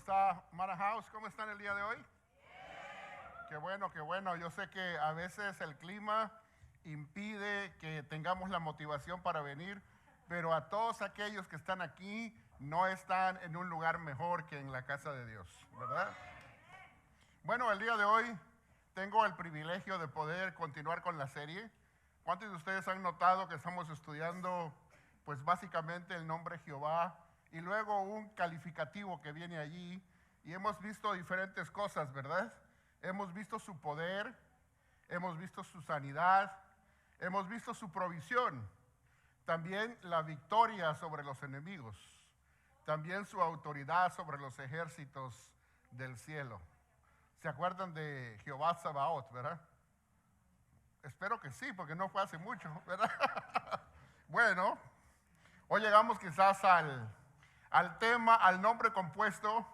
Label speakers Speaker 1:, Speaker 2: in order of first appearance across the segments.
Speaker 1: está Mara House? ¿Cómo están el día de hoy? Qué bueno, qué bueno. Yo sé que a veces el clima impide que tengamos la motivación para venir, pero a todos aquellos que están aquí no están en un lugar mejor que en la casa de Dios, ¿verdad? Bueno, el día de hoy tengo el privilegio de poder continuar con la serie. ¿Cuántos de ustedes han notado que estamos estudiando, pues básicamente el nombre Jehová y luego un calificativo que viene allí? Y hemos visto diferentes cosas, ¿verdad? Hemos visto su poder, hemos visto su sanidad, hemos visto su provisión, también la victoria sobre los enemigos, también su autoridad sobre los ejércitos del cielo. ¿Se acuerdan de Jehová Sabaoth, verdad? Espero que sí, porque no fue hace mucho, ¿verdad? Bueno, hoy llegamos quizás al tema, al nombre compuesto,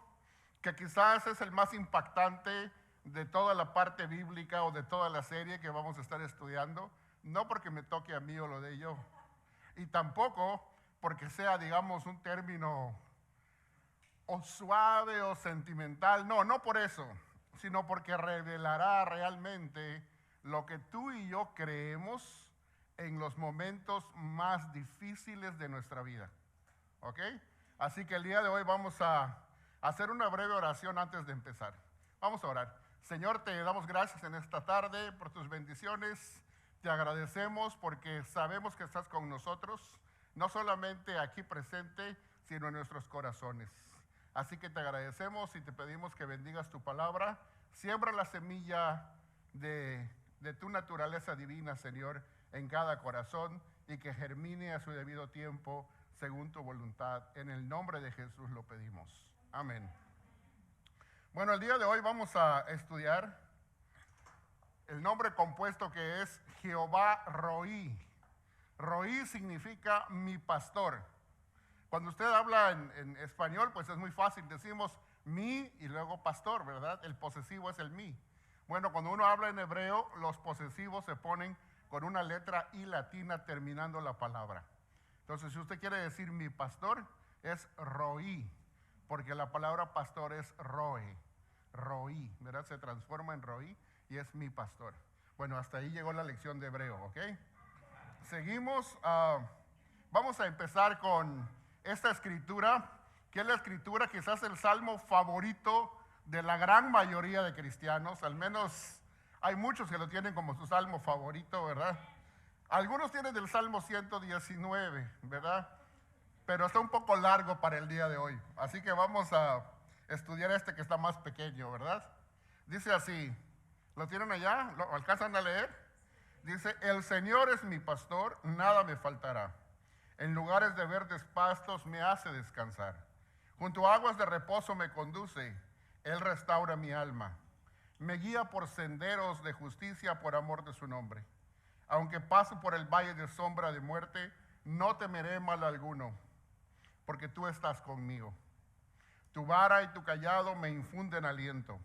Speaker 1: que quizás es el más impactante de toda la parte bíblica o de toda la serie que vamos a estar estudiando. No porque me toque a mí o lo de yo, y tampoco porque sea, digamos, un término o suave o sentimental. No, no por eso, sino porque revelará realmente lo que tú y yo creemos en los momentos más difíciles de nuestra vida. ¿Ok? Así que el día de hoy vamos a hacer una breve oración antes de empezar. Vamos a orar. Señor, te damos gracias en esta tarde por tus bendiciones. Te agradecemos porque sabemos que estás con nosotros, no solamente aquí presente, sino en nuestros corazones. Así que te agradecemos y te pedimos que bendigas tu palabra. Siembra la semilla de tu naturaleza divina, Señor, en cada corazón y que germine a su debido tiempo según tu voluntad. En el nombre de Jesús lo pedimos. Amén. Bueno, el día de hoy vamos a estudiar el nombre compuesto que es Jehová Roí. Roí significa mi pastor. Cuando usted habla en español, pues es muy fácil. Decimos mi y luego pastor, ¿verdad? El posesivo es el mi. Bueno, cuando uno habla en hebreo, los posesivos se ponen con una letra I latina terminando la palabra. Entonces, si usted quiere decir mi pastor, es Roí, porque la palabra pastor es Roe, Roí, ¿verdad? Se transforma en Roí y es mi pastor. Bueno, hasta ahí llegó la lección de hebreo, ¿ok? Seguimos, vamos a empezar con esta escritura, que es la escritura quizás el salmo favorito de la gran mayoría de cristianos. Al menos hay muchos que lo tienen como su salmo favorito, ¿verdad? Algunos tienen el Salmo 119, ¿verdad? Pero está un poco largo para el día de hoy. Así que vamos a estudiar este que está más pequeño, ¿verdad? Dice así, ¿lo tienen allá? ¿Lo alcanzan a leer? Dice, el Señor es mi pastor, nada me faltará. En lugares de verdes pastos me hace descansar. Junto a aguas de reposo me conduce. Él restaura mi alma. Me guía por senderos de justicia por amor de su nombre. Aunque paso por el valle de sombra de muerte, no temeré mal alguno, porque tú estás conmigo. Tu vara y tu cayado me infunden aliento.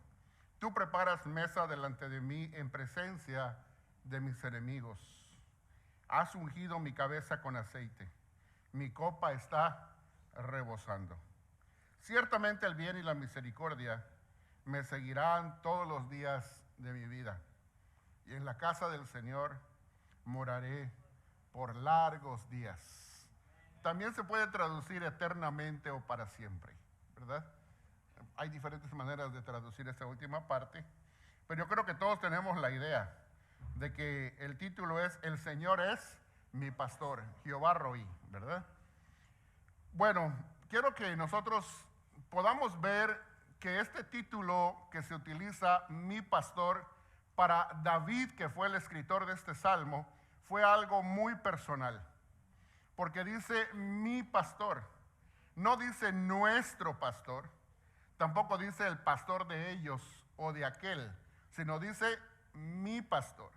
Speaker 1: Tú preparas mesa delante de mí en presencia de mis enemigos. Has ungido mi cabeza con aceite. Mi copa está rebosando. Ciertamente el bien y la misericordia me seguirán todos los días de mi vida. Y en la casa del Señor moraré por largos días. También se puede traducir eternamente o para siempre, ¿verdad? Hay diferentes maneras de traducir esta última parte, pero yo creo que todos tenemos la idea de que el título es El Señor es mi pastor, Jehová Roí, ¿verdad? Bueno, quiero que nosotros podamos ver que este título que se utiliza, mi pastor, para David, que fue el escritor de este salmo, fue algo muy personal, porque dice mi pastor, no dice nuestro pastor, tampoco dice el pastor de ellos o de aquel, sino dice mi pastor.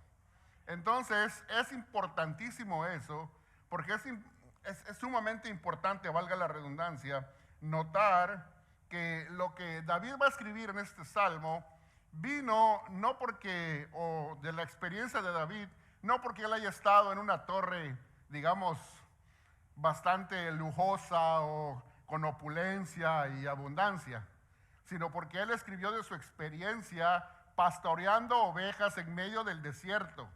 Speaker 1: Entonces es importantísimo eso, porque es sumamente importante, valga la redundancia, notar que lo que David va a escribir en este salmo vino no porque, o de la experiencia de David, no porque él haya estado en una torre, digamos, bastante lujosa o con opulencia y abundancia, sino porque él escribió de su experiencia pastoreando ovejas en medio del desierto.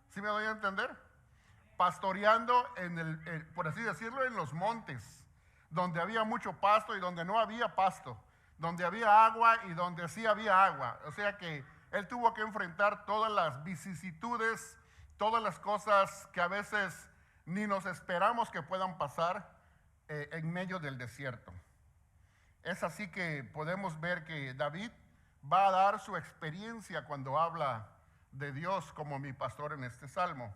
Speaker 1: ¿Sí me doy a entender? Pastoreando por así decirlo, en los montes, donde había mucho pasto y donde no había pasto, donde había agua y donde sí había agua. O sea que él tuvo que enfrentar todas las vicisitudes, todas las cosas que a veces ni nos esperamos que puedan pasar en medio del desierto. Es así que podemos ver que David va a dar su experiencia cuando habla de Dios como mi pastor en este salmo.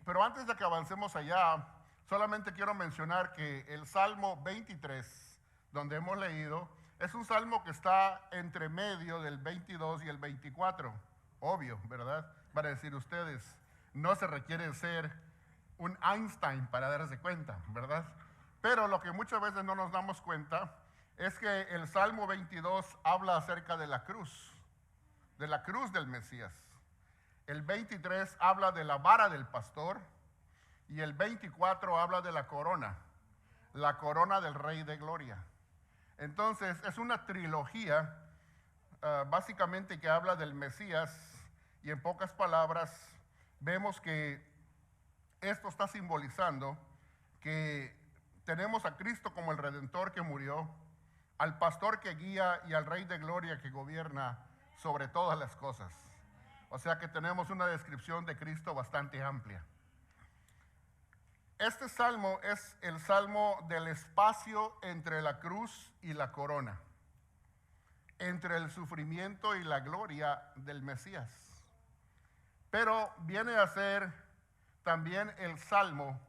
Speaker 1: Pero antes de que avancemos allá, solamente quiero mencionar que el Salmo 23, donde hemos leído, es un salmo que está entre medio del 22 y el 24. Obvio, ¿verdad? Para decir ustedes, no se requiere ser un Einstein para darse cuenta, ¿verdad? Pero lo que muchas veces no nos damos cuenta es que el Salmo 22 habla acerca de la cruz del Mesías. El 23 habla de la vara del pastor y el 24 habla de la corona del Rey de Gloria. Entonces es una trilogía básicamente que habla del Mesías, y en pocas palabras vemos que esto está simbolizando que tenemos a Cristo como el Redentor que murió, al pastor que guía y al Rey de Gloria que gobierna sobre todas las cosas. O sea que tenemos una descripción de Cristo bastante amplia. Este salmo es el salmo del espacio entre la cruz y la corona, entre el sufrimiento y la gloria del Mesías. Pero viene a ser también el salmo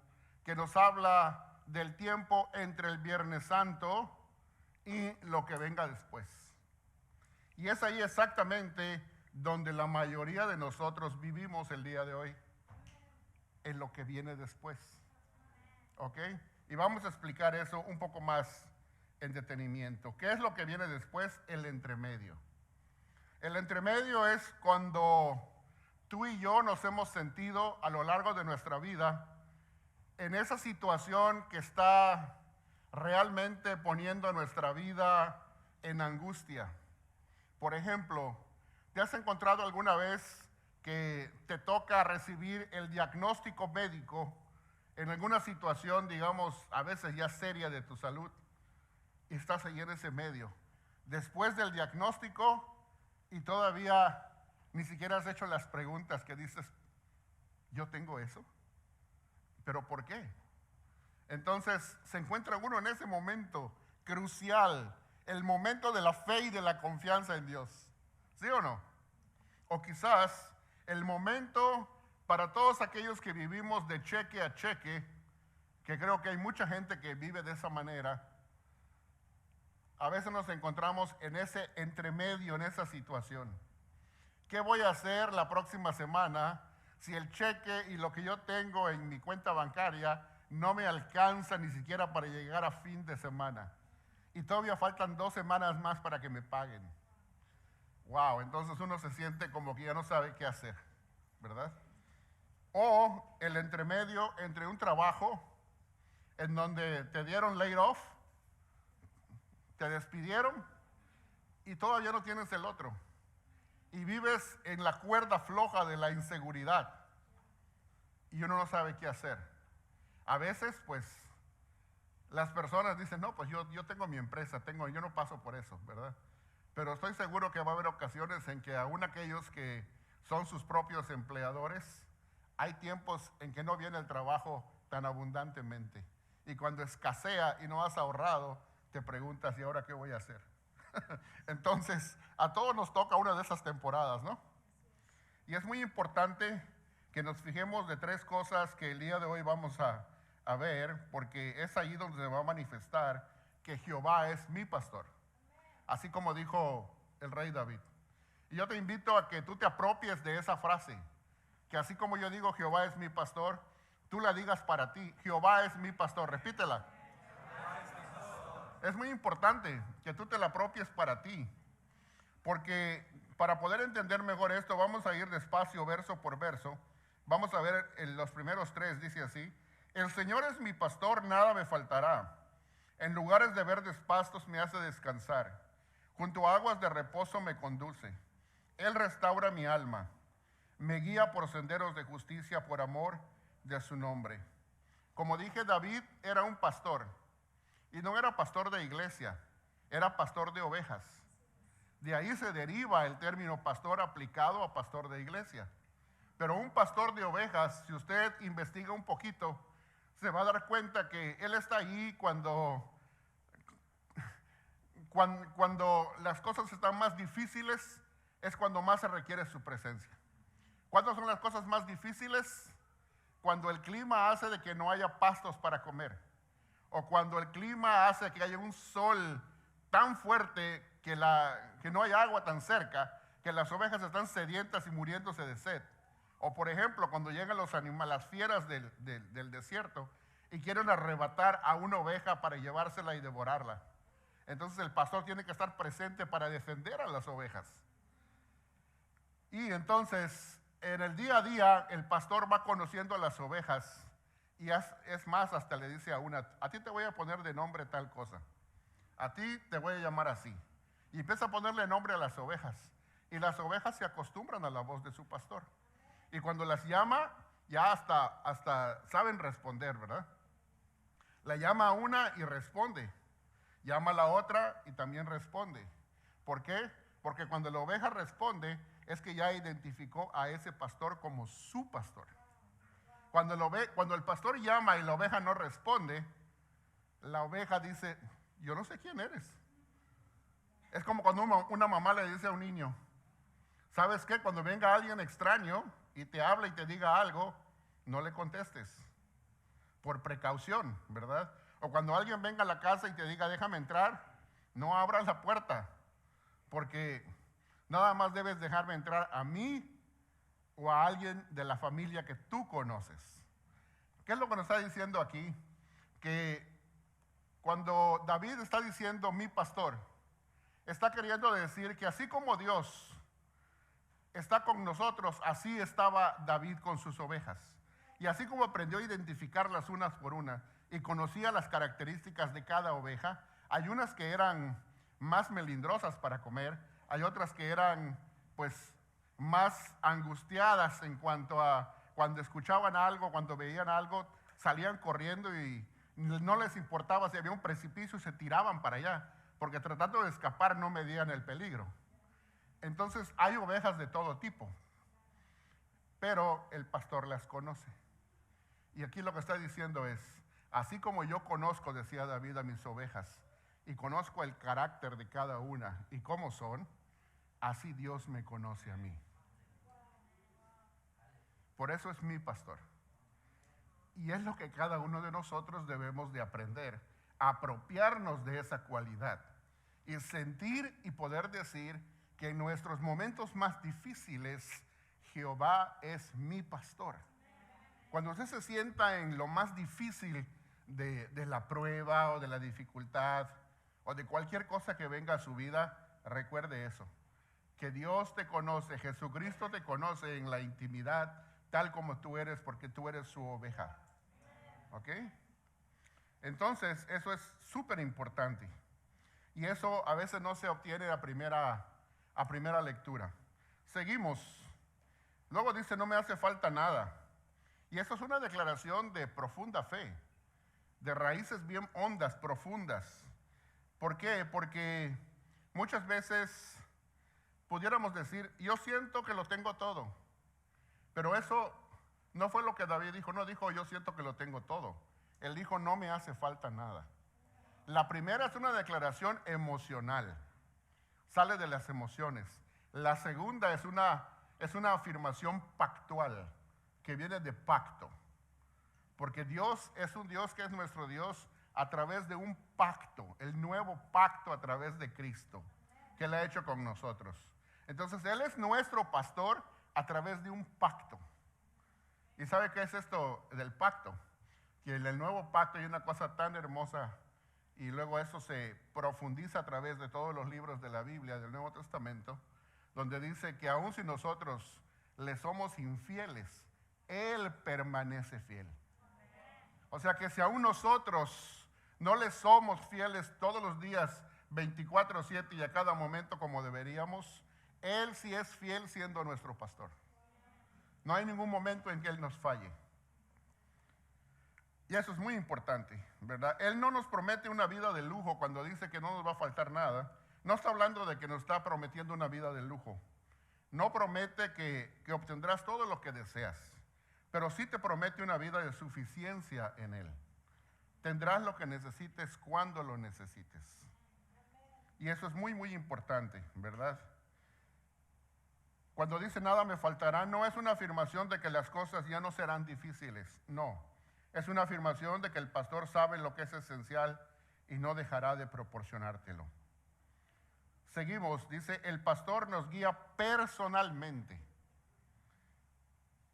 Speaker 1: que nos habla del tiempo entre el Viernes Santo y lo que venga después. Y es ahí exactamente donde la mayoría de nosotros vivimos el día de hoy, en lo que viene después. ¿Ok? Y vamos a explicar eso un poco más en detenimiento. ¿Qué es lo que viene después? El entremedio. El entremedio es cuando tú y yo nos hemos sentido a lo largo de nuestra vida en esa situación que está realmente poniendo nuestra vida en angustia. Por ejemplo, ¿te has encontrado alguna vez que te toca recibir el diagnóstico médico en alguna situación, digamos, a veces ya seria de tu salud, y estás ahí en ese medio, después del diagnóstico, y todavía ni siquiera has hecho las preguntas que dices, ¿yo tengo eso? ¿Pero por qué? Entonces se encuentra uno en ese momento crucial, el momento de la fe y de la confianza en Dios. ¿Sí o no? O quizás el momento para todos aquellos que vivimos de cheque a cheque, que creo que hay mucha gente que vive de esa manera. A veces nos encontramos en ese entremedio, en esa situación. ¿Qué voy a hacer la próxima semana si el cheque y lo que yo tengo en mi cuenta bancaria no me alcanza ni siquiera para llegar a fin de semana? Y todavía faltan 2 semanas más para que me paguen. Wow, entonces uno se siente como que ya no sabe qué hacer, ¿verdad? O el entremedio entre un trabajo en donde te dieron laid off, te despidieron y todavía no tienes el otro. Y vives en la cuerda floja de la inseguridad y uno no sabe qué hacer. A veces, pues, las personas dicen, no, pues yo tengo mi empresa, yo no paso por eso, ¿verdad? Pero estoy seguro que va a haber ocasiones en que aún aquellos que son sus propios empleadores, hay tiempos en que no viene el trabajo tan abundantemente. Y cuando escasea y no has ahorrado, te preguntas, ¿y ahora qué voy a hacer? Entonces, a todos nos toca una de esas temporadas, ¿no? Y es muy importante que nos fijemos de 3 cosas que el día de hoy vamos a ver, porque es ahí donde se va a manifestar que Jehová es mi pastor, así como dijo el rey David. Y yo te invito a que tú te apropies de esa frase, que así como yo digo Jehová es mi pastor, tú la digas para ti, Jehová es mi pastor, repítela. Es muy importante que tú te la apropies para ti, porque para poder entender mejor esto vamos a ir despacio, verso por verso. Vamos a ver los primeros 3, dice así: el Señor es mi pastor, nada me faltará. En lugares de verdes pastos me hace descansar. Junto a aguas de reposo me conduce. Él restaura mi alma. Me guía por senderos de justicia por amor de su nombre. Como dije, David era un pastor. Y no era pastor de iglesia, era pastor de ovejas. De ahí se deriva el término pastor aplicado a pastor de iglesia. Pero un pastor de ovejas, si usted investiga un poquito, se va a dar cuenta que él está ahí cuando las cosas están más difíciles, es cuando más se requiere su presencia. ¿Cuándo son las cosas más difíciles? Cuando el clima hace de que no haya pastos para comer. O cuando el clima hace que haya un sol tan fuerte que no hay agua tan cerca, que las ovejas están sedientas y muriéndose de sed. O por ejemplo, cuando llegan las fieras del desierto y quieren arrebatar a una oveja para llevársela y devorarla. Entonces el pastor tiene que estar presente para defender a las ovejas. Y entonces en el día a día el pastor va conociendo a las ovejas y es más, hasta le dice a una, a ti te voy a poner de nombre tal cosa, a ti te voy a llamar así. Y empieza a ponerle nombre a las ovejas. Y las ovejas se acostumbran a la voz de su pastor. Y cuando las llama, ya hasta saben responder, ¿verdad? La llama a una y responde. Llama a la otra y también responde. ¿Por qué? Porque cuando la oveja responde, es que ya identificó a ese pastor como su pastor. Cuando el pastor llama y la oveja no responde, la oveja dice, yo no sé quién eres. Es como cuando una mamá le dice a un niño, ¿sabes qué? Cuando venga alguien extraño y te habla y te diga algo, no le contestes, por precaución, ¿verdad? O cuando alguien venga a la casa y te diga, déjame entrar, no abras la puerta, porque nada más debes dejarme entrar a mí o a alguien de la familia que tú conoces. ¿Qué es lo que nos está diciendo aquí? Que cuando David está diciendo mi pastor, está queriendo decir que así como Dios está con nosotros, así estaba David con sus ovejas. Y así como aprendió a identificarlas unas por una y conocía las características de cada oveja, hay unas que eran más melindrosas para comer, hay otras que eran pues más angustiadas en cuanto a cuando escuchaban algo, cuando veían algo, salían corriendo y no les importaba si había un precipicio y se tiraban para allá, porque tratando de escapar no medían el peligro. Entonces hay ovejas de todo tipo, pero el pastor las conoce. Y aquí lo que está diciendo es, así como yo conozco, decía David, a mis ovejas, y conozco el carácter de cada una y cómo son, así Dios me conoce a mí. Por eso es mi pastor. Y es lo que cada uno de nosotros debemos de aprender, apropiarnos de esa cualidad y sentir y poder decir que en nuestros momentos más difíciles, Jehová es mi pastor. Cuando usted se sienta en lo más difícil de la prueba o de la dificultad o de cualquier cosa que venga a su vida, recuerde eso, que Dios te conoce, Jesucristo te conoce en la intimidad tal como tú eres, porque tú eres su oveja. ¿Ok? Entonces, eso es súper importante. Y eso a veces no se obtiene a primera lectura. Seguimos. Luego dice, no me hace falta nada. Y eso es una declaración de profunda fe, de raíces bien hondas, profundas. ¿Por qué? Porque muchas veces pudiéramos decir, yo siento que lo tengo todo. Pero eso no fue lo que David dijo, no dijo yo siento que lo tengo todo. Él dijo no me hace falta nada. La primera es una declaración emocional, sale de las emociones. La segunda es una afirmación pactual, que viene de pacto. Porque Dios es un Dios que es nuestro Dios a través de un pacto, el nuevo pacto a través de Cristo, que Él ha hecho con nosotros. Entonces Él es nuestro pastor a través de un pacto. ¿Y sabe qué es esto del pacto? Que en el nuevo pacto hay una cosa tan hermosa y luego eso se profundiza a través de todos los libros de la Biblia, del Nuevo Testamento, donde dice que aun si nosotros le somos infieles, Él permanece fiel. O sea que si aún nosotros no le somos fieles todos los días 24/7 y a cada momento como deberíamos, Él sí es fiel siendo nuestro pastor. No hay ningún momento en que Él nos falle. Y eso es muy importante, ¿verdad? Él no nos promete una vida de lujo cuando dice que no nos va a faltar nada. No está hablando de que nos está prometiendo una vida de lujo. No promete que obtendrás todo lo que deseas, pero sí te promete una vida de suficiencia en Él. Tendrás lo que necesites cuando lo necesites. Y eso es muy, muy importante, ¿verdad? Cuando dice nada me faltará, no es una afirmación de que las cosas ya no serán difíciles, no. Es una afirmación de que el pastor sabe lo que es esencial y no dejará de proporcionártelo. Seguimos, dice, el pastor nos guía personalmente.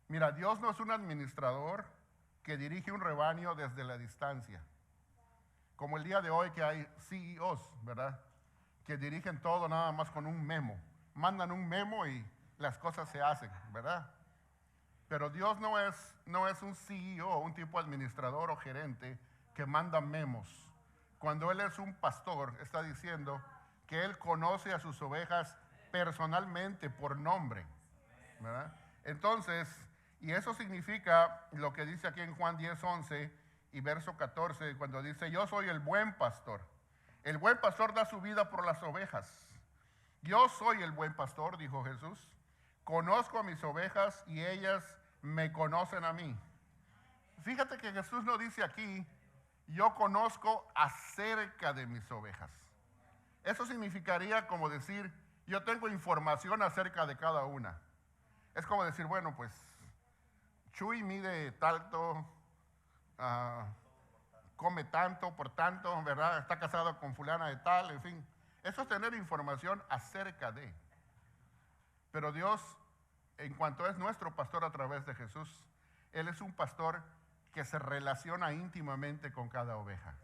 Speaker 1: Mira, Dios no es un administrador que dirige un rebaño desde la distancia. Como el día de hoy que hay CEOs, ¿verdad? Que dirigen todo nada más con un memo. Mandan un memo y las cosas se hacen, ¿verdad? Pero Dios no es un CEO, un tipo administrador o gerente que manda memos. Cuando Él es un pastor, está diciendo que Él conoce a sus ovejas personalmente por nombre, ¿verdad? Entonces, y eso significa lo que dice aquí en Juan 10:11 y verso 14, cuando dice, yo soy el buen pastor. El buen pastor da su vida por las ovejas. Yo soy el buen pastor, dijo Jesús. Conozco a mis ovejas y ellas me conocen a mí. Fíjate que Jesús no dice aquí, yo conozco acerca de mis ovejas. Eso significaría como decir, yo tengo información acerca de cada una. Es como decir, bueno, pues, Chuy mide tanto, come tanto, por tanto, ¿verdad? Está casado con fulana de tal, en fin. Eso es tener información acerca de. Pero Dios, en cuanto es nuestro pastor a través de Jesús, Él es un pastor que se relaciona íntimamente con cada oveja.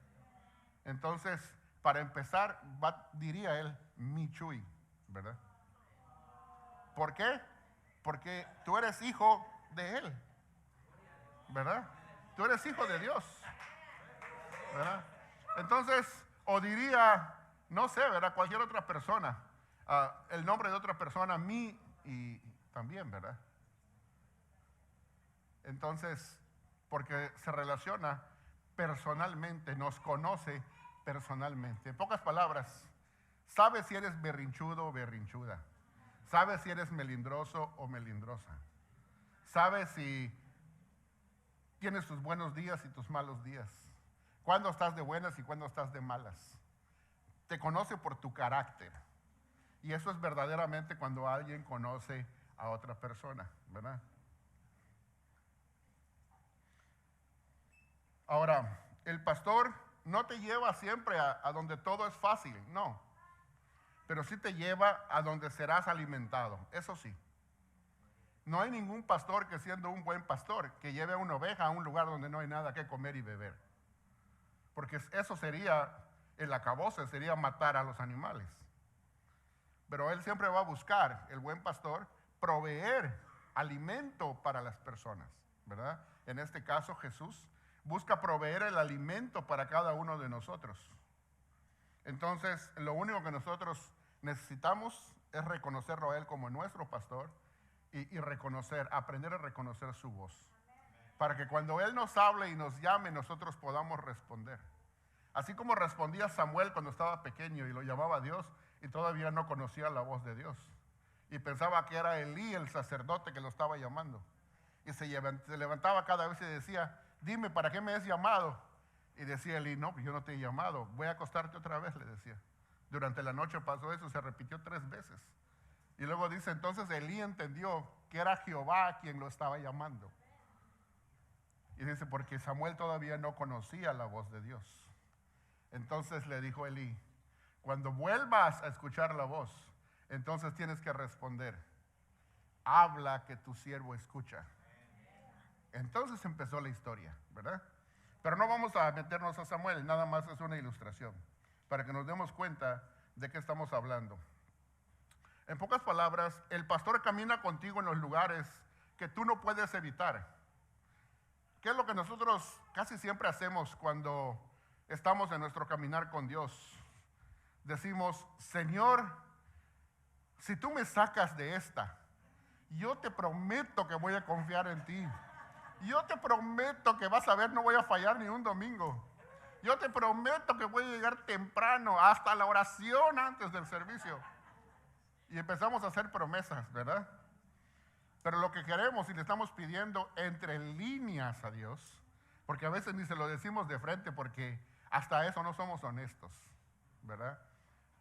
Speaker 1: Entonces, para empezar, diría Él, mi Chuy, ¿verdad? ¿Por qué? Porque tú eres hijo de Él, ¿verdad? Tú eres hijo de Dios, ¿verdad? Entonces, o diría, no sé, ¿verdad? Cualquier otra persona, el nombre de otra persona, mí y también, ¿verdad? Entonces, porque se relaciona personalmente, nos conoce personalmente. En pocas palabras, sabe si eres berrinchudo o berrinchuda. Sabe si eres melindroso o melindrosa. Sabe si tienes tus buenos días y tus malos días. Cuándo estás de buenas y cuándo estás de malas. Te conoce por tu carácter. Y eso es verdaderamente cuando alguien conoce a otra persona, ¿verdad? Ahora, el pastor no te lleva siempre a donde todo es fácil, no. Pero sí te lleva a donde serás alimentado, eso sí. No hay ningún pastor que siendo un buen pastor que lleve a una oveja a un lugar donde no hay nada que comer y beber. Porque eso sería, el acabose sería matar a los animales. Pero él siempre va a buscar, el buen pastor, proveer alimento para las personas, ¿verdad? En este caso Jesús busca proveer el alimento para cada uno de nosotros. Entonces, lo único que nosotros necesitamos es reconocerlo a Él como nuestro pastor y aprender a reconocer su voz. Para que cuando Él nos hable y nos llame, nosotros podamos responder. Así como respondía Samuel cuando estaba pequeño y lo llamaba a Dios y todavía no conocía la voz de Dios. Y pensaba que era Elí, el sacerdote, que lo estaba llamando. Y se levantaba cada vez y decía, dime, ¿para qué me has llamado? Y decía Elí, no, yo no te he llamado, voy a acostarte otra vez, le decía. Durante la noche pasó eso, se repitió 3 veces. Y luego dice, entonces Elí entendió que era Jehová quien lo estaba llamando. Y dice, porque Samuel todavía no conocía la voz de Dios. Entonces le dijo Elí, cuando vuelvas a escuchar la voz, entonces tienes que responder, habla que tu siervo escucha. Entonces empezó la historia, ¿verdad? Pero no vamos a meternos a Samuel, nada más es una ilustración, para que nos demos cuenta de qué estamos hablando. En pocas palabras, el pastor camina contigo en los lugares que tú no puedes evitar. ¿Qué es lo que nosotros casi siempre hacemos cuando estamos en nuestro caminar con Dios? decimos, Señor, si tú me sacas de esta, yo te prometo que voy a confiar en ti. Yo te prometo que vas a ver, no voy a fallar ni un domingo. Yo te prometo que voy a llegar temprano, hasta la oración antes del servicio. Y empezamos a hacer promesas, ¿verdad? Pero lo que queremos y le estamos pidiendo entre líneas a Dios, porque a veces ni se lo decimos de frente porque hasta eso no somos honestos, ¿verdad?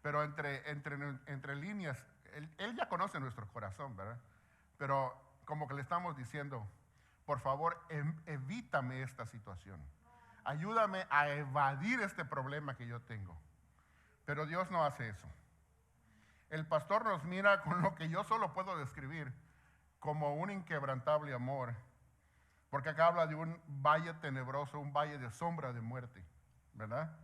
Speaker 1: Pero entre líneas, él ya conoce nuestro corazón, ¿verdad? Pero como que le estamos diciendo, por favor, evítame esta situación. Ayúdame a evadir este problema que yo tengo. Pero Dios no hace eso. El pastor nos mira con lo que yo solo puedo describir como un inquebrantable amor. Porque acá habla de un valle tenebroso, un valle de sombra de muerte, ¿verdad?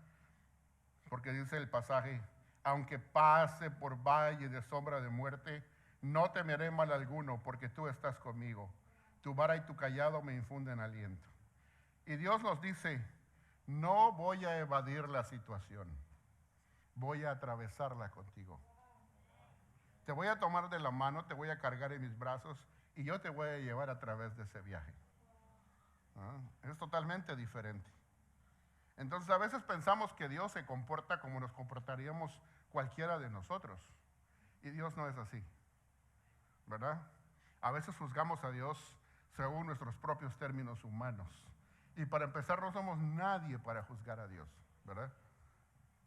Speaker 1: Porque dice el pasaje, aunque pase por valle de sombra de muerte, no temeré mal alguno, porque tú estás conmigo. Tu vara y tu callado me infunden aliento. Y Dios nos dice, no voy a evadir la situación, voy a atravesarla contigo. Te voy a tomar de la mano, te voy a cargar en mis brazos y yo te voy a llevar a través de ese viaje. Es totalmente diferente. Entonces a veces pensamos que Dios se comporta como nos comportaríamos cualquiera de nosotros. Y Dios no es así, ¿verdad? A veces juzgamos a Dios según nuestros propios términos humanos. Y para empezar, no somos nadie para juzgar a Dios, ¿verdad?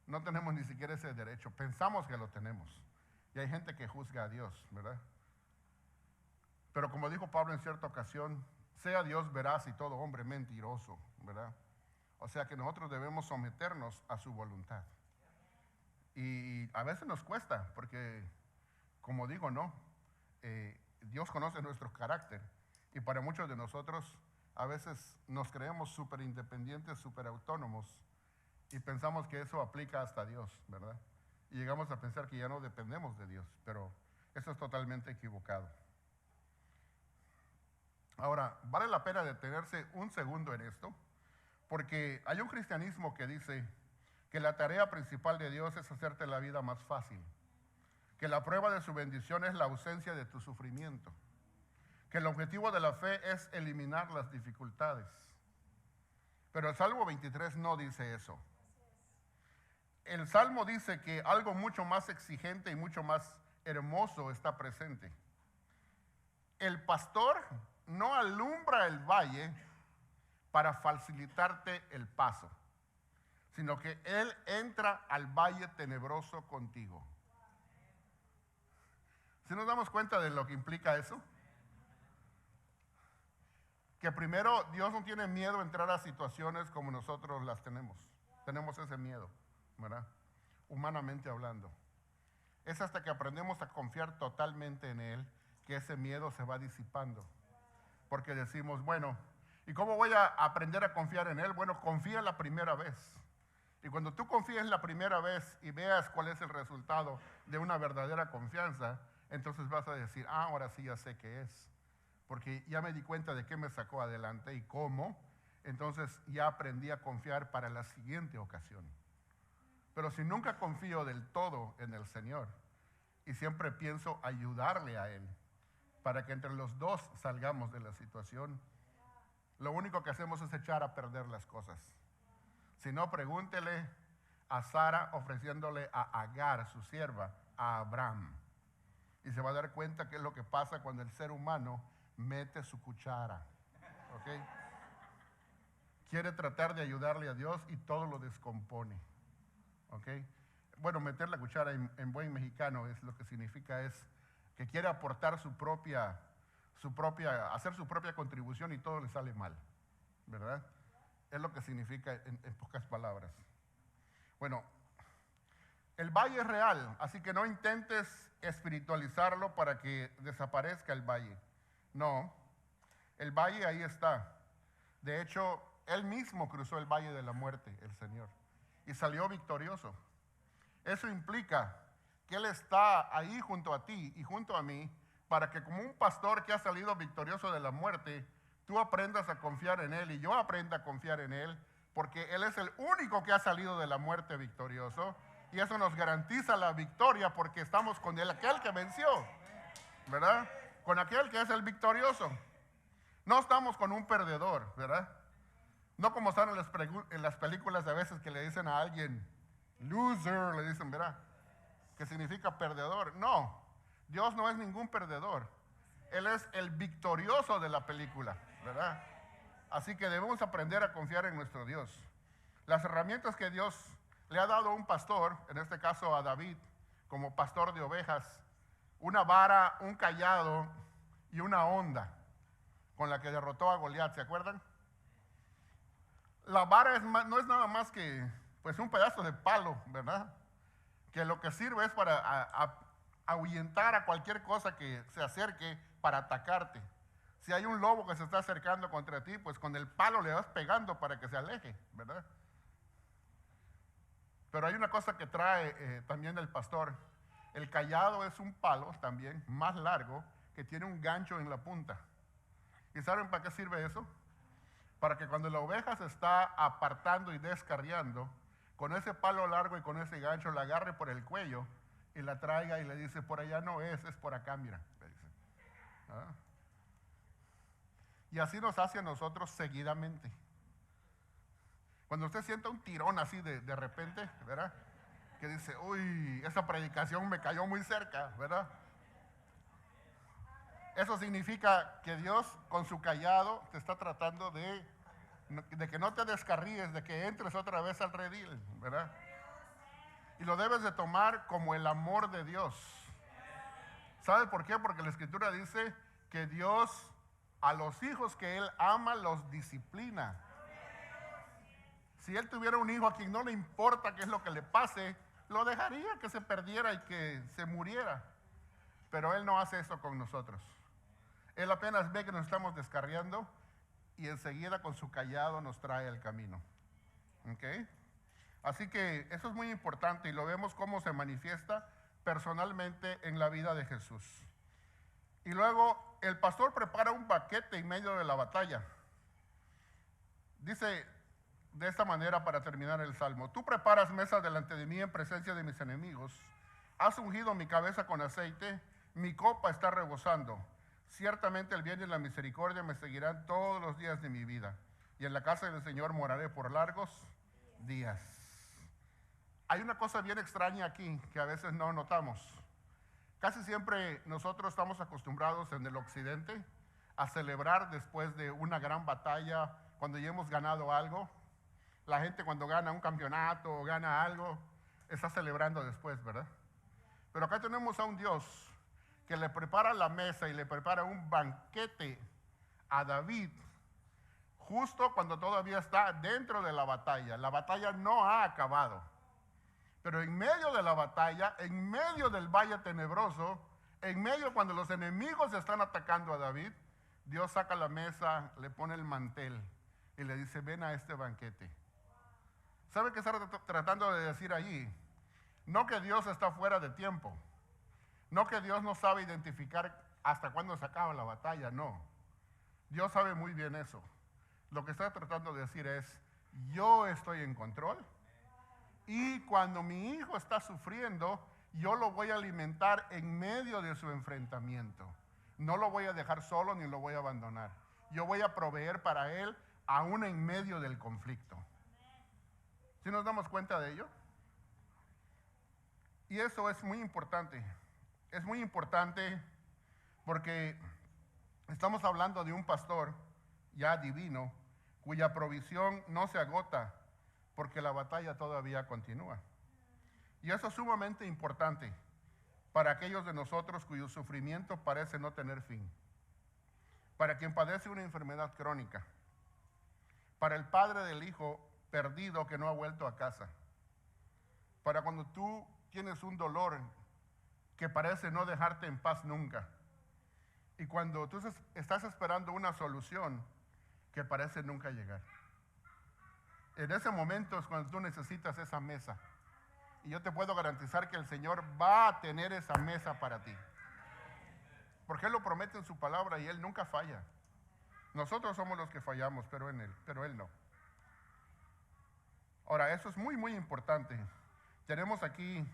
Speaker 1: No tenemos ni siquiera ese derecho. Pensamos que lo tenemos. Y hay gente que juzga a Dios, ¿verdad? Pero como dijo Pablo en cierta ocasión, sea Dios veraz y todo hombre mentiroso, ¿verdad? O sea que nosotros debemos someternos a su voluntad. Y a veces nos cuesta, porque, como digo, no, Dios conoce nuestro carácter. Y para muchos de nosotros, a veces nos creemos súper independientes, súper autónomos, y pensamos que eso aplica hasta a Dios, ¿verdad? Y llegamos a pensar que ya no dependemos de Dios, pero eso es totalmente equivocado. Ahora, vale la pena detenerse un segundo en esto, porque hay un cristianismo que dice que la tarea principal de Dios es hacerte la vida más fácil, que la prueba de su bendición es la ausencia de tu sufrimiento, que el objetivo de la fe es eliminar las dificultades. Pero el Salmo 23 no dice eso. El Salmo dice que algo mucho más exigente y mucho más hermoso está presente. El pastor no alumbra el valle para facilitarte el paso, sino que Él entra al valle tenebroso contigo. ¿Sí nos damos cuenta de lo que implica eso? Que primero, Dios no tiene miedo a entrar a situaciones como nosotros las tenemos. Tenemos ese miedo, ¿verdad? Humanamente hablando. Es hasta que aprendemos a confiar totalmente en Él que ese miedo se va disipando. Porque decimos, bueno, ¿y cómo voy a aprender a confiar en Él? Bueno, confía la primera vez. Y cuando tú confíes la primera vez y veas cuál es el resultado de una verdadera confianza, entonces vas a decir, ahora sí ya sé qué es. Porque ya me di cuenta de qué me sacó adelante y cómo, entonces ya aprendí a confiar para la siguiente ocasión. Pero si nunca confío del todo en el Señor y siempre pienso ayudarle a Él para que entre los dos salgamos de la situación, lo único que hacemos es echar a perder las cosas. Si no, pregúntele a Sara ofreciéndole a Agar, su sierva, a Abraham. Y se va a dar cuenta qué es lo que pasa cuando el ser humano mete su cuchara, ¿ok? Quiere tratar de ayudarle a Dios y todo lo descompone, ¿ok? Bueno, meter la cuchara en buen mexicano es lo que significa es que quiere aportar hacer su propia contribución y todo le sale mal, ¿verdad? Es lo que significa en pocas palabras. Bueno, el valle es real, así que no intentes espiritualizarlo para que desaparezca el valle. No, el valle ahí está. De hecho, Él mismo cruzó el valle de la muerte, el Señor, y salió victorioso. Eso implica que Él está ahí junto a ti y junto a mí para que como un pastor que ha salido victorioso de la muerte, tú aprendas a confiar en Él y yo aprenda a confiar en Él, porque Él es el único que ha salido de la muerte victorioso Y eso nos garantiza la victoria porque estamos con aquel que venció, ¿verdad? Con aquel que es el victorioso. No estamos con un perdedor, ¿verdad? No como están en las películas de a veces que le dicen a alguien, loser, le dicen, ¿verdad? Que significa perdedor. No, Dios no es ningún perdedor. Él es el victorioso de la película, ¿verdad? Así que debemos aprender a confiar en nuestro Dios. Las herramientas que Dios le ha dado a un pastor, en este caso a David, como pastor de ovejas, una vara, un cayado y una honda con la que derrotó a Goliat, ¿se acuerdan? La vara no es nada más que pues un pedazo de palo, ¿verdad? Que lo que sirve es para ahuyentar a cualquier cosa que se acerque para atacarte. Si hay un lobo que se está acercando contra ti, pues con el palo le vas pegando para que se aleje, ¿verdad? Pero hay una cosa que trae también el pastor. El cayado es un palo también más largo que tiene un gancho en la punta. ¿Y saben para qué sirve eso? Para que cuando la oveja se está apartando y descarriando, con ese palo largo y con ese gancho la agarre por el cuello y la traiga y le dice, por allá no es por acá, mira. Le dice. ¿Ah? Y así nos hace a nosotros seguidamente. Cuando usted sienta un tirón así de repente, ¿verdad? Que dice, uy, esa predicación me cayó muy cerca, ¿verdad? Eso significa que Dios con su cayado te está tratando de que no te descarríes, de que entres otra vez al redil, ¿verdad? Y lo debes de tomar como el amor de Dios. ¿Sabe por qué? Porque la Escritura dice que Dios a los hijos que Él ama los disciplina. Si Él tuviera un hijo a quien no le importa qué es lo que le pase, lo dejaría que se perdiera y que se muriera. Pero Él no hace eso con nosotros. Él apenas ve que nos estamos descarriando y enseguida con su cayado nos trae al camino. ¿Ok? Así que eso es muy importante y lo vemos cómo se manifiesta personalmente en la vida de Jesús. Y luego el pastor prepara un banquete en medio de la batalla. Dice de esta manera para terminar el salmo: tú preparas mesa delante de mí en presencia de mis enemigos, has ungido mi cabeza con aceite, mi copa está rebosando. Ciertamente el bien y la misericordia me seguirán todos los días de mi vida, y en la casa del Señor moraré por largos días. Hay una cosa bien extraña aquí que a veces no notamos. Casi siempre nosotros estamos acostumbrados en el occidente a celebrar después de una gran batalla, cuando ya hemos ganado algo. La gente cuando gana un campeonato o gana algo, está celebrando después, ¿verdad? Pero acá tenemos a un Dios que le prepara la mesa y le prepara un banquete a David justo cuando todavía está dentro de la batalla. La batalla no ha acabado. Pero en medio de la batalla, en medio del valle tenebroso, en medio cuando los enemigos están atacando a David, Dios saca la mesa, le pone el mantel y le dice, ven a este banquete. ¿Sabe qué está tratando de decir allí? No que Dios está fuera de tiempo. No que Dios no sabe identificar hasta cuándo se acaba la batalla, no. Dios sabe muy bien eso. Lo que está tratando de decir es, yo estoy en control y cuando mi hijo está sufriendo, yo lo voy a alimentar en medio de su enfrentamiento. No lo voy a dejar solo ni lo voy a abandonar. Yo voy a proveer para él aún en medio del conflicto. ¿Sí nos damos cuenta de ello? Y eso es muy importante. Es muy importante porque estamos hablando de un pastor ya divino cuya provisión no se agota porque la batalla todavía continúa. Y eso es sumamente importante para aquellos de nosotros cuyo sufrimiento parece no tener fin. Para quien padece una enfermedad crónica. Para el padre del hijo perdido que no ha vuelto a casa. Para cuando tú tienes un dolor que parece no dejarte en paz nunca. Y cuando tú estás esperando una solución que parece nunca llegar. En ese momento es cuando tú necesitas esa mesa. Y yo te puedo garantizar que el Señor va a tener esa mesa para ti. Porque Él lo promete en su palabra y Él nunca falla. Nosotros somos los que fallamos, pero Él no. Ahora, eso es muy, muy importante. Tenemos aquí,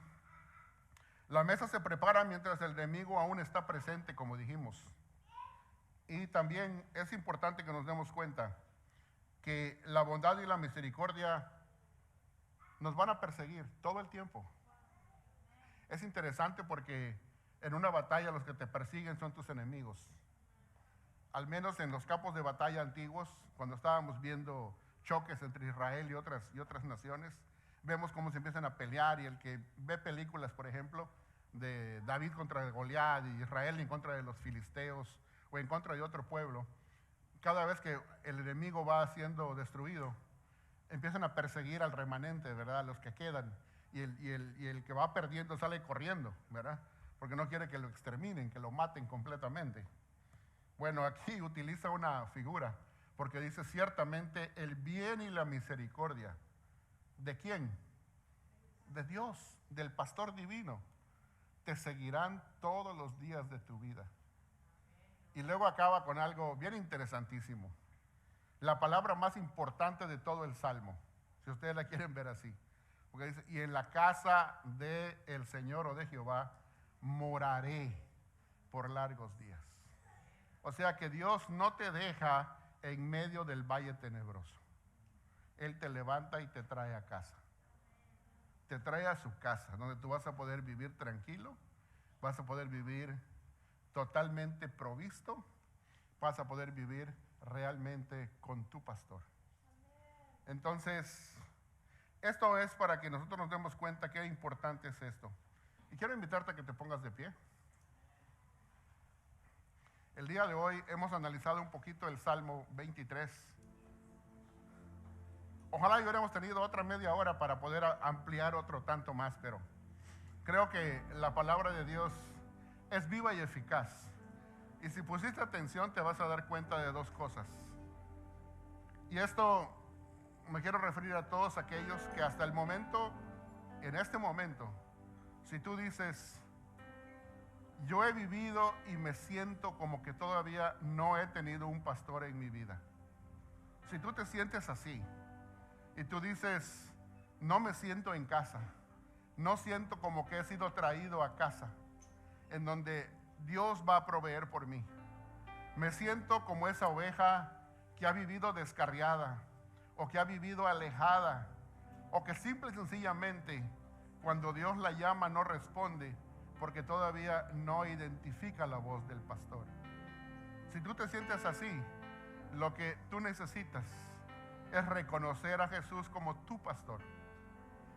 Speaker 1: la mesa se prepara mientras el enemigo aún está presente, como dijimos. Y también es importante que nos demos cuenta que la bondad y la misericordia nos van a perseguir todo el tiempo. Es interesante porque en una batalla los que te persiguen son tus enemigos. Al menos en los campos de batalla antiguos, cuando estábamos viendo choques entre Israel y otras naciones, vemos cómo se empiezan a pelear, y el que ve películas, por ejemplo, de David contra Goliat y Israel en contra de los filisteos o en contra de otro pueblo, cada vez que el enemigo va siendo destruido, empiezan a perseguir al remanente, ¿verdad? Los que quedan, y el que va perdiendo sale corriendo, ¿verdad? Porque no quiere que lo exterminen, que lo maten completamente. Bueno, aquí utiliza una figura, porque dice ciertamente el bien y la misericordia. ¿De quién? De Dios, del pastor divino. Te seguirán todos los días de tu vida. Y luego acaba con algo bien interesantísimo. La palabra más importante de todo el Salmo, si ustedes la quieren ver así. Porque dice, y en la casa del Señor o de Jehová moraré por largos días. O sea que Dios no te deja en medio del valle tenebroso. Él te levanta y te trae a casa. Te trae a su casa, donde tú vas a poder vivir tranquilo, vas a poder vivir totalmente provisto, vas a poder vivir realmente con tu pastor. Entonces, esto es para que nosotros nos demos cuenta qué importante es esto. Y quiero invitarte a que te pongas de pie. El día de hoy hemos analizado un poquito el Salmo 23. Ojalá hubiéramos tenido otra media hora para poder ampliar otro tanto más, pero creo que la palabra de Dios es viva y eficaz. Y si pusiste atención te vas a dar cuenta de dos cosas. Y esto me quiero referir a todos aquellos que hasta el momento, en este momento, si tú dices, yo he vivido y me siento como que todavía no he tenido un pastor en mi vida. Si tú te sientes así y tú dices, no me siento en casa, no siento como que he sido traído a casa, en donde Dios va a proveer por mí. Me siento como esa oveja que ha vivido descarriada, o que ha vivido alejada, o que simple y sencillamente cuando Dios la llama no responde, porque todavía no identifica la voz del pastor. Si tú te sientes así, lo que tú necesitas es reconocer a Jesús como tu pastor.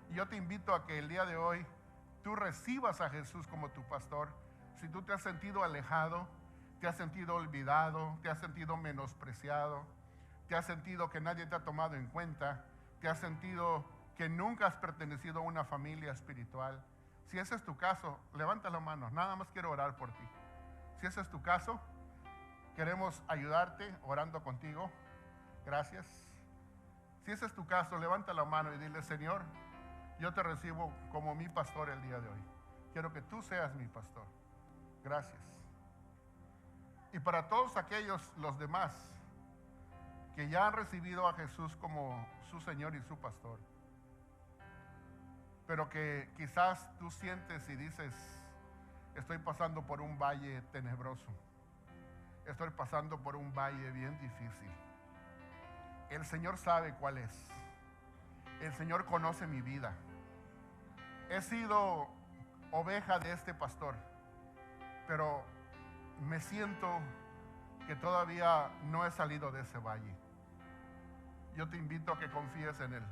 Speaker 1: Y yo te invito a que el día de hoy tú recibas a Jesús como tu pastor. Si tú te has sentido alejado, te has sentido olvidado, te has sentido menospreciado, te has sentido que nadie te ha tomado en cuenta, te has sentido que nunca has pertenecido a una familia espiritual. Si ese es tu caso, levanta la mano, nada más quiero orar por ti. Si ese es tu caso, queremos ayudarte orando contigo. Gracias. Si ese es tu caso, levanta la mano y dile, Señor, yo te recibo como mi pastor el día de hoy. Quiero que tú seas mi pastor. Gracias. Y para todos aquellos, los demás, que ya han recibido a Jesús como su Señor y su pastor, pero que quizás tú sientes y dices, estoy pasando por un valle tenebroso, estoy pasando por un valle bien difícil. El Señor sabe cuál es. El Señor conoce mi vida. He sido oveja de este pastor, pero me siento que todavía no he salido de ese valle. Yo te invito a que confíes en Él,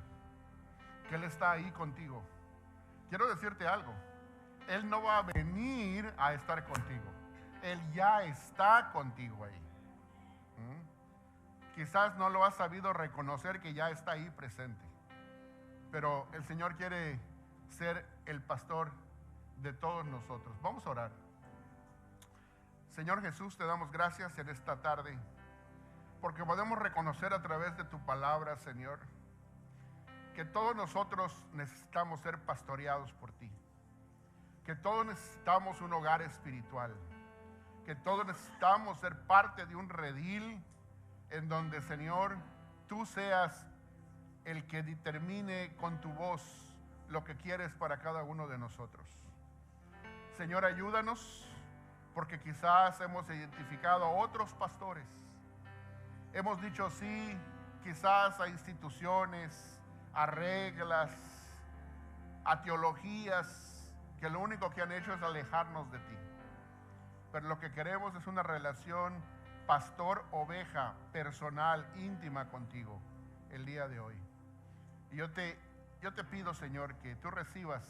Speaker 1: que Él está ahí contigo. Quiero decirte algo, Él no va a venir a estar contigo, Él ya está contigo ahí. Quizás no lo has sabido reconocer que ya está ahí presente, pero el Señor quiere ser el pastor de todos nosotros. Vamos a orar. Señor Jesús, te damos gracias en esta tarde, porque podemos reconocer a través de tu palabra, Señor, que todos nosotros necesitamos ser pastoreados por ti, que todos necesitamos un hogar espiritual, que todos necesitamos ser parte de un redil en donde, Señor, tú seas el que determine con tu voz lo que quieres para cada uno de nosotros. Señor, ayúdanos, porque quizás hemos identificado a otros pastores. Hemos dicho sí, quizás a instituciones, a reglas, a teologías, que lo único que han hecho es alejarnos de ti. Pero lo que queremos es una relación pastor-oveja, personal, íntima contigo el día de hoy. Y yo te pido, Señor, que tú recibas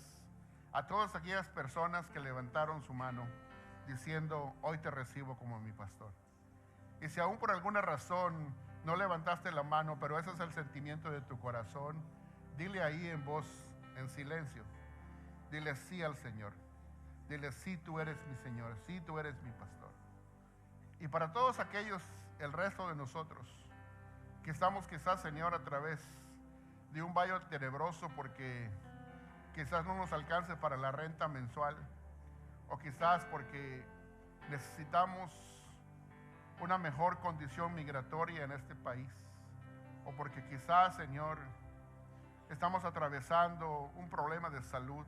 Speaker 1: a todas aquellas personas que levantaron su mano diciendo: hoy te recibo como mi pastor. Y si aún por alguna razón no levantaste la mano, pero ese es el sentimiento de tu corazón, dile ahí en voz, en silencio, dile sí al Señor. Dile: sí, tú eres mi Señor, sí, tú eres mi pastor. Y para todos aquellos, el resto de nosotros, que estamos quizás, Señor, a través de un valle tenebroso porque quizás no nos alcance para la renta mensual, o quizás porque necesitamos una mejor condición migratoria en este país, o porque quizás, Señor, estamos atravesando un problema de salud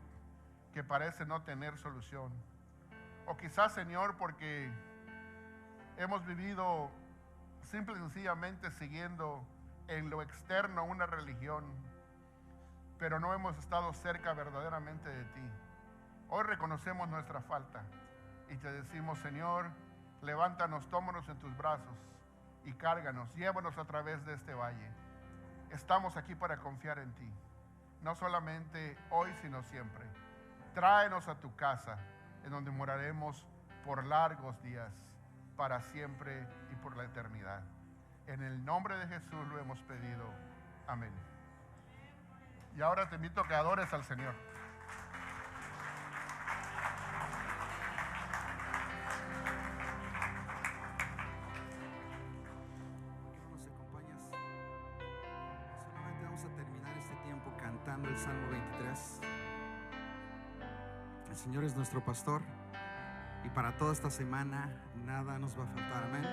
Speaker 1: que parece no tener solución, o quizás, Señor, porque hemos vivido simple y sencillamente siguiendo en lo externo una religión, pero no hemos estado cerca verdaderamente de ti. Hoy reconocemos nuestra falta y te decimos: Señor, levántanos, tómanos en tus brazos y cárganos, llévanos a través de este valle. Estamos aquí para confiar en ti, no solamente hoy, sino siempre. Tráenos a tu casa, en donde moraremos por largos días, para siempre y por la eternidad. En el nombre de Jesús lo hemos pedido. Amén. Y ahora te invito a que adores al Señor.
Speaker 2: ¿Nos acompañas? Solamente vamos a terminar este tiempo cantando el Salmo 23. El Señor es nuestro pastor, y para toda esta semana nada nos va a faltar. Amén.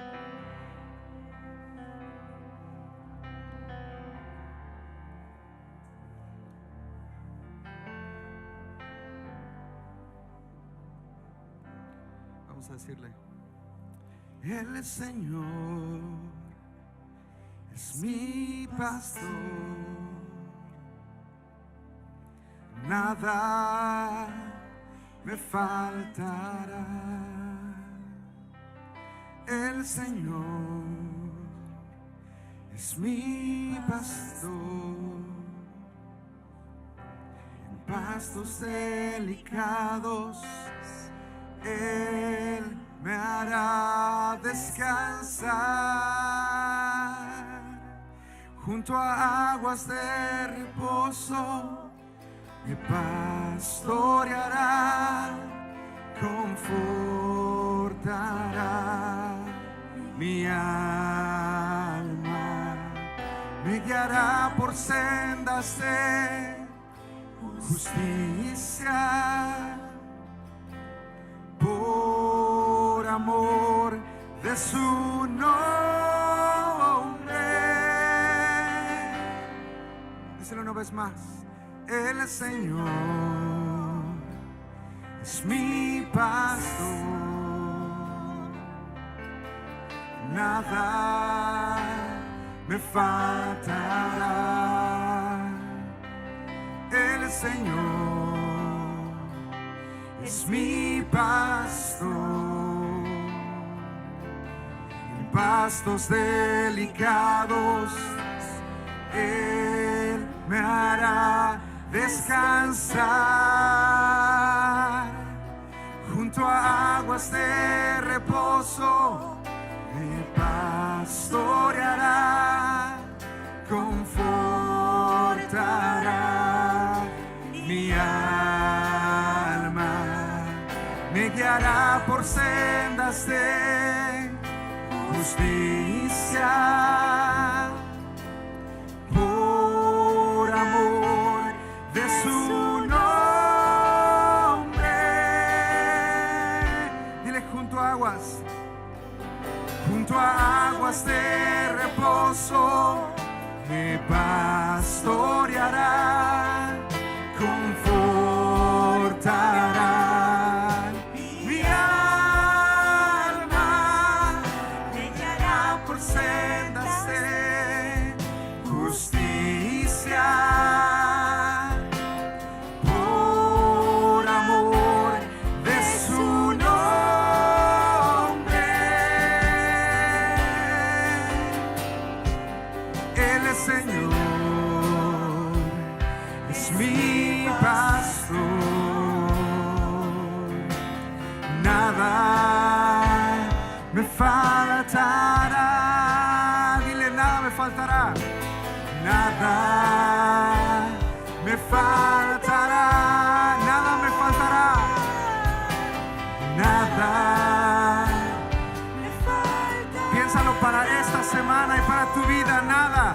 Speaker 2: Vamos a decirle: el Señor es mi pastor, nada me faltará. El Señor es mi pastor, en pastos delicados Él me hará descansar, junto a aguas de reposo me pastoreará, confortará mi alma, me guiará por sendas de justicia, por amor de su nombre. Díselo una vez más: el Señor es mi pastor, nada me faltará. El Señor es mi pastor, en pastos delicados Él me hará descansar, junto a aguas de reposo me pastoreará, confortará mi alma, me guiará por sendas de justicia, por amor de su nombre. Dile: junto a aguas de reposo me pastoreará, con Señor es mi pastor, nada me faltará. Dile, nada me faltará. Nada me faltará, nada me faltará, nada me faltará. Piénsalo para esta semana y para tu vida, nada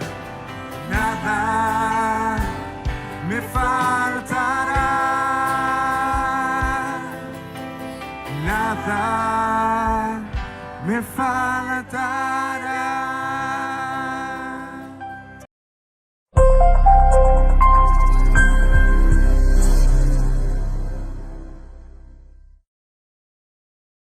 Speaker 2: me faltará.